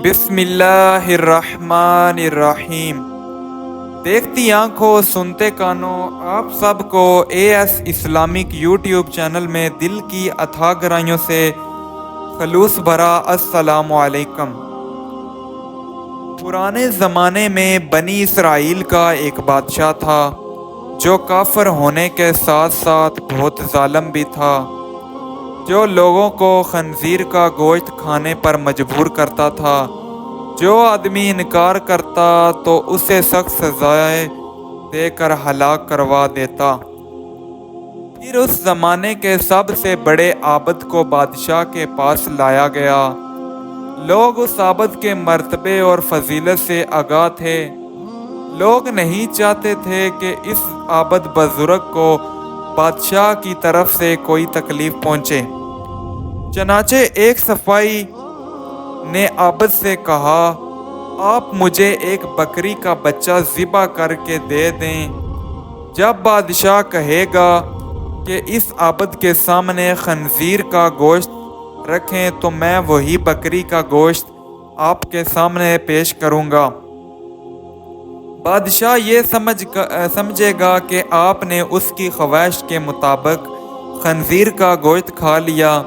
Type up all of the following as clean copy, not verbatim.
بسم اللہ الرحمن الرحیم۔ دیکھتی آنکھوں سنتے کانوں، آپ سب کو AS اسلامک یوٹیوب چینل میں دل کی اتھاہ گہرائیوں سے خلوص بھرا السلام علیکم۔ پرانے زمانے میں بنی اسرائیل کا ایک بادشاہ تھا جو کافر ہونے کے ساتھ ساتھ بہت ظالم بھی تھا، جو لوگوں کو خنزیر کا گوشت کھانے پر مجبور کرتا تھا۔ جو آدمی انکار کرتا تو اسے سخت سزائیں دے کر ہلاک کروا دیتا۔ پھر اس زمانے کے سب سے بڑے عابد کو بادشاہ کے پاس لایا گیا۔ لوگ اس عابد کے مرتبے اور فضیلت سے آگاہ تھے۔ لوگ نہیں چاہتے تھے کہ اس عابد بزرگ کو بادشاہ کی طرف سے کوئی تکلیف پہنچے۔ چنانچہ ایک سپاہی نے عابد سے کہا، آپ مجھے ایک بکری کا بچہ ذبح کر کے دے دیں۔ جب بادشاہ کہے گا کہ اس عابد کے سامنے خنزیر کا گوشت رکھیں تو میں وہی بکری کا گوشت آپ کے سامنے پیش کروں گا۔ بادشاہ یہ سمجھے گا کہ آپ نے اس کی خواہش کے مطابق خنزیر کا گوشت کھا لیا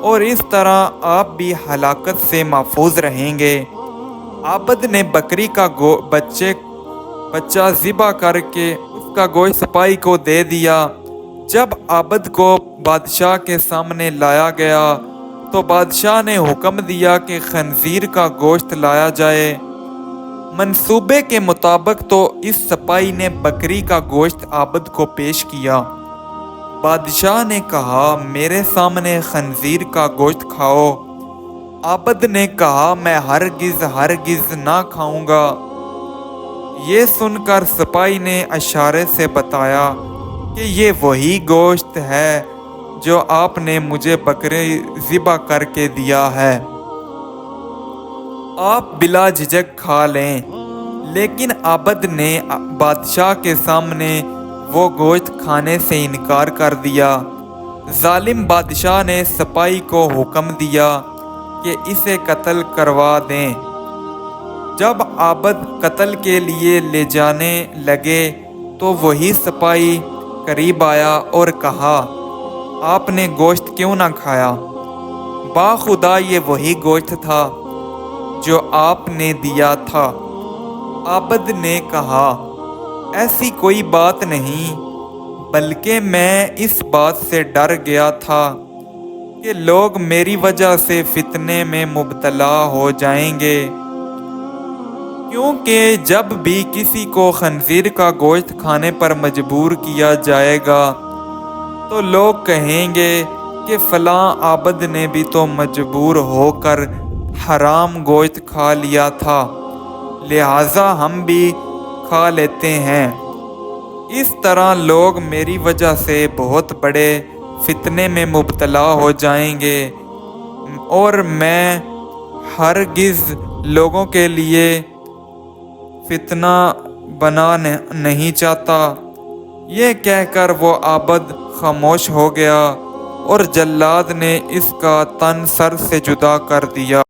اور اس طرح آپ بھی ہلاکت سے محفوظ رہیں گے۔ عابد نے بکری کا بچہ ذبح کر کے اس کا گوشت سپاہی کو دے دیا۔ جب عابد کو بادشاہ کے سامنے لایا گیا تو بادشاہ نے حکم دیا کہ خنزیر کا گوشت لایا جائے۔ منصوبے کے مطابق تو اس سپاہی نے بکری کا گوشت عابد کو پیش کیا۔ بادشاہ نے کہا، میرے سامنے خنزیر کا گوشت کھاؤ۔ عابد نے کہا، میں ہرگز نہ کھاؤں گا۔ یہ سن کر سپاہی نے اشارے سے بتایا کہ یہ وہی گوشت ہے جو آپ نے مجھے بکری ذبح کر کے دیا ہے، آپ بلا جھجک کھا لیں۔ لیکن عابد نے بادشاہ کے سامنے وہ گوشت کھانے سے انکار کر دیا۔ ظالم بادشاہ نے سپاہی کو حکم دیا کہ اسے قتل کروا دیں۔ جب عابد قتل کے لیے لے جانے لگے تو وہی سپاہی قریب آیا اور کہا، آپ نے گوشت کیوں نہ کھایا؟ باخدا یہ وہی گوشت تھا جو آپ نے دیا تھا۔ عابد نے کہا، ایسی کوئی بات نہیں، بلکہ میں اس بات سے ڈر گیا تھا کہ لوگ میری وجہ سے فتنے میں مبتلا ہو جائیں گے، کیونکہ جب بھی کسی کو خنزیر کا گوشت کھانے پر مجبور کیا جائے گا تو لوگ کہیں گے کہ فلاں عابد نے بھی تو مجبور ہو کر حرام گوشت کھا لیا تھا، لہٰذا ہم بھی کھا لیتے ہیں۔ اس طرح لوگ میری وجہ سے بہت بڑے فتنے میں مبتلا ہو جائیں گے اور میں ہرگز لوگوں کے لیے فتنہ بنا نہیں چاہتا۔ یہ کہہ کر وہ عابد خاموش ہو گیا اور جلاد نے اس کا تن سر سے جدا کر دیا۔